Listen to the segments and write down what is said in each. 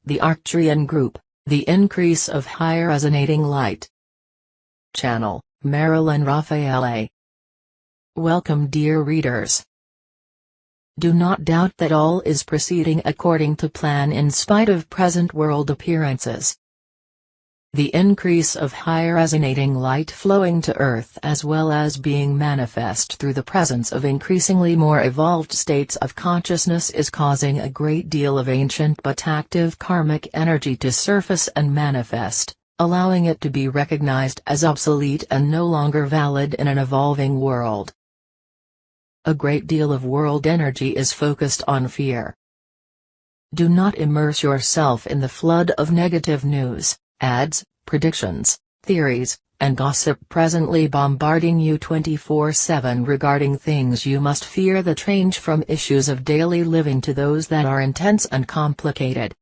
The Aecturian Group, the increase of high resonating light. Channel, Marilyn Raffaele. Welcome, dear readers. Do not doubt that all is proceeding according to plan in spite of present world appearances. The increase of high resonating light flowing to Earth as well as being manifest through the presence of increasingly more evolved states of consciousness is causing a great deal of ancient but active karmic energy to surface and manifest, allowing it to be recognized as obsolete and no longer valid in an evolving world. A great deal of world energy is focused on fear. Do not immerse yourself in the flood of negative news, ads, predictions, theories, and gossip presently bombarding you 24/7 regarding things you must fear that range from issues of daily living to those that are intense and complicated.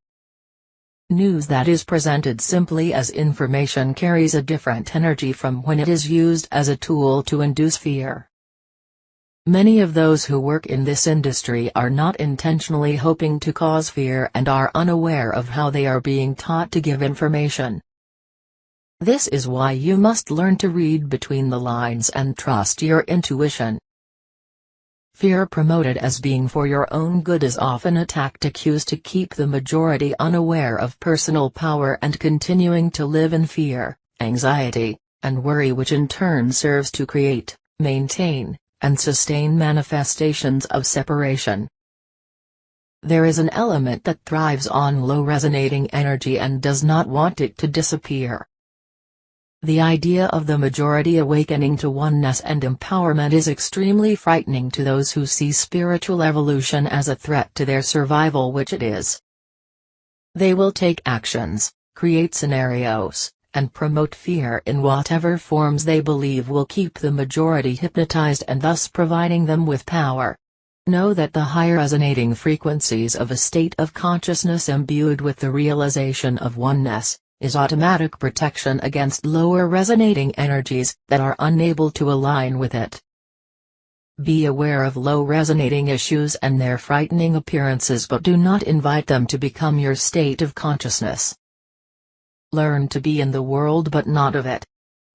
News that is presented simply as information carries a different energy from when it is used as a tool to induce fear. Many of those who work in this industry are not intentionally hoping to cause fear and are unaware of how they are being taught to give information. This is why you must learn to read between the lines and trust your intuition. Fear promoted as being for your own good is often a tactic used to keep the majority unaware of personal power and continuing to live in fear, anxiety, and worry, which in turn serves to create, maintain, and sustain manifestations of separation. There is an element that thrives on low resonating energy and does not want it to disappear. The idea of the majority awakening to oneness and empowerment is extremely frightening to those who see spiritual evolution as a threat to their survival, which it is. They will take actions, create scenarios, and promote fear in whatever forms they believe will keep the majority hypnotized and thus providing them with power. Know that the high resonating frequencies of a state of consciousness imbued with the realization of oneness is automatic protection against lower resonating energies that are unable to align with it. Be aware of low resonating issues and their frightening appearances, but do not invite them to become your state of consciousness. Learn to be in the world but not of it.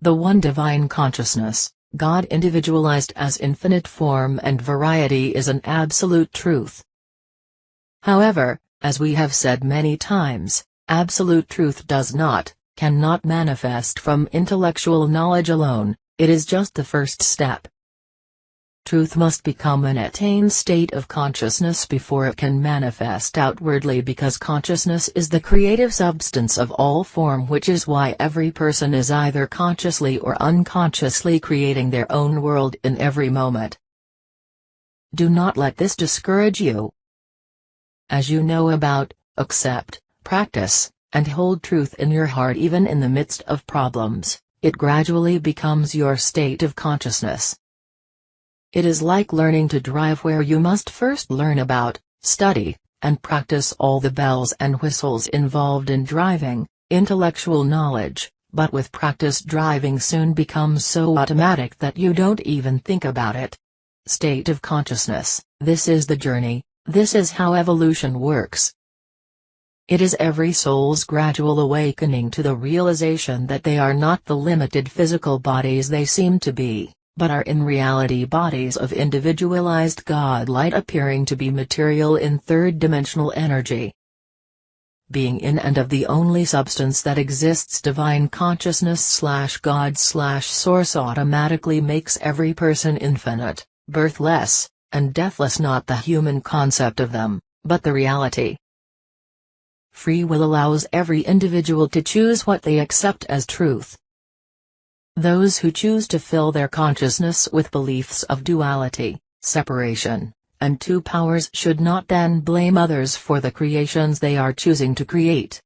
The one divine consciousness, God individualized as infinite form and variety, is an absolute truth. However, as we have said many times, absolute truth cannot manifest from intellectual knowledge alone. It is just the first step. Truth must become an attained state of consciousness before it can manifest outwardly, because consciousness is the creative substance of all form, which is why every person is either consciously or unconsciously creating their own world in every moment. Do not let this discourage you. As you know about, accept, practice, and hold truth in your heart even in the midst of problems, it gradually becomes your state of consciousness. It is like learning to drive, where you must first learn about, study, and practice all the bells and whistles involved in driving. Intellectual knowledge, but with practice, driving soon becomes so automatic that you don't even think about it. State of consciousness, this is the journey, this is how evolution works. It is every soul's gradual awakening to the realization that they are not the limited physical bodies they seem to be, but are in reality bodies of individualized God light appearing to be material in third-dimensional energy. Being in and of the only substance that exists, divine consciousness / God / source, automatically makes every person infinite, birthless, and deathless, not the human concept of them, but the reality. Free will allows every individual to choose what they accept as truth. Those who choose to fill their consciousness with beliefs of duality, separation, and two powers should not then blame others for the creations they are choosing to create.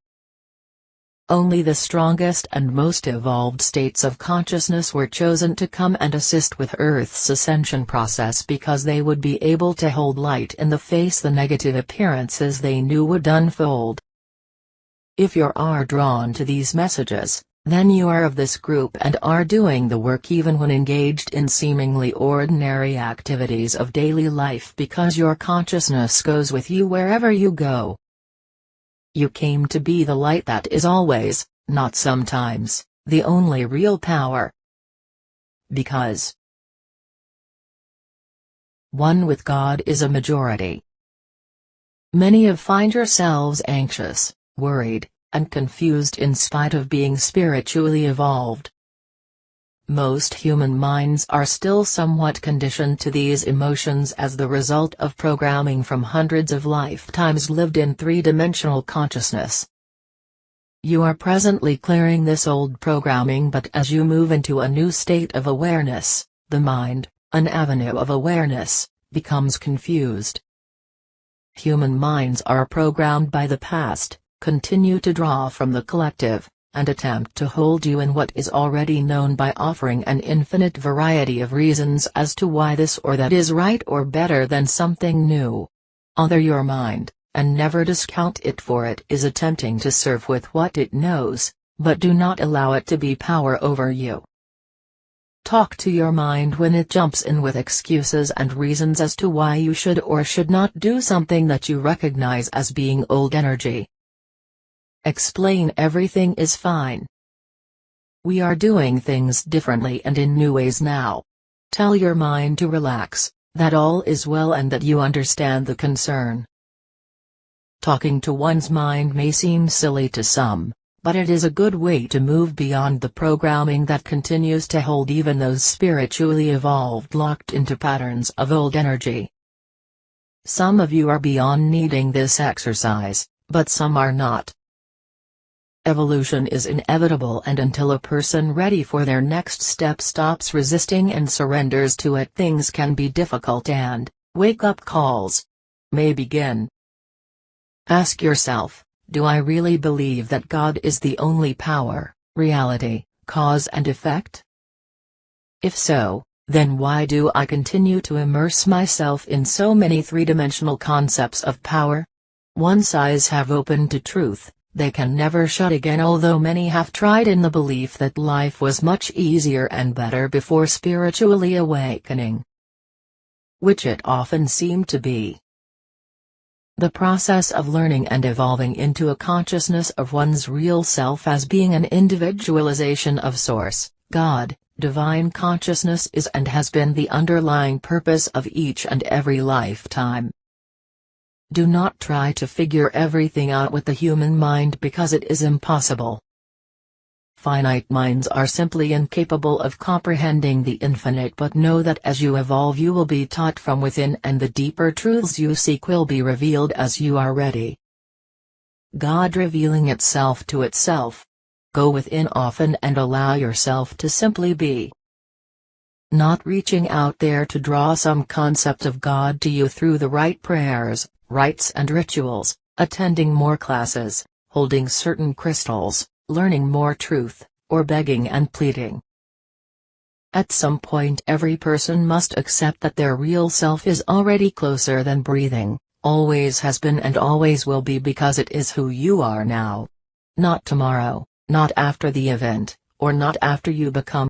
Only the strongest and most evolved states of consciousness were chosen to come and assist with Earth's ascension process, because they would be able to hold light in the face the negative appearances they knew would unfold. If you are drawn to these messages, then you are of this group and are doing the work even when engaged in seemingly ordinary activities of daily life, because your consciousness goes with you wherever you go. You came to be the light that is always, not sometimes, the only real power. Because one with God is a majority. Many of find yourselves anxious, worried, and confused in spite of being spiritually evolved. Most human minds are still somewhat conditioned to these emotions as the result of programming from hundreds of lifetimes lived in three-dimensional consciousness. You are presently clearing this old programming, but as you move into a new state of awareness, the mind, an avenue of awareness, becomes confused. Human minds are programmed by the past, continue to draw from the collective, and attempt to hold you in what is already known by offering an infinite variety of reasons as to why this or that is right or better than something new. Other your mind, and never discount it, for it is attempting to serve with what it knows, but do not allow it to be power over you. Talk to your mind when it jumps in with excuses and reasons as to why you should or should not do something that you recognize as being old energy. Explain everything is fine. We are doing things differently and in new ways now. Tell your mind to relax, that all is well and that you understand the concern. Talking to one's mind may seem silly to some, but it is a good way to move beyond the programming that continues to hold even those spiritually evolved locked into patterns of old energy. Some of you are beyond needing this exercise, but some are not. Evolution is inevitable, and until a person ready for their next step stops resisting and surrenders to it, things can be difficult and wake-up calls may begin. Ask yourself, do I really believe that God is the only power, reality, cause and effect? If so, then why do I continue to immerse myself in so many three-dimensional concepts of power? Once eyes have opened to truth, they can never shut again, although many have tried in the belief that life was much easier and better before spiritually awakening. Which it often seemed to be. The process of learning and evolving into a consciousness of one's real self as being an individualization of Source, God, divine consciousness is and has been the underlying purpose of each and every lifetime. Do not try to figure everything out with the human mind, because it is impossible. Finite minds are simply incapable of comprehending the infinite, but know that as you evolve you will be taught from within, and the deeper truths you seek will be revealed as you are ready. God revealing itself to itself. Go within often and allow yourself to simply be. Not reaching out there to draw some concept of God to you through the right prayers, rites and rituals, attending more classes, holding certain crystals, learning more truth, or begging and pleading. At some point every person must accept that their real self is already closer than breathing, always has been and always will be, because it is who you are now. Not tomorrow, not after the event, or not after you become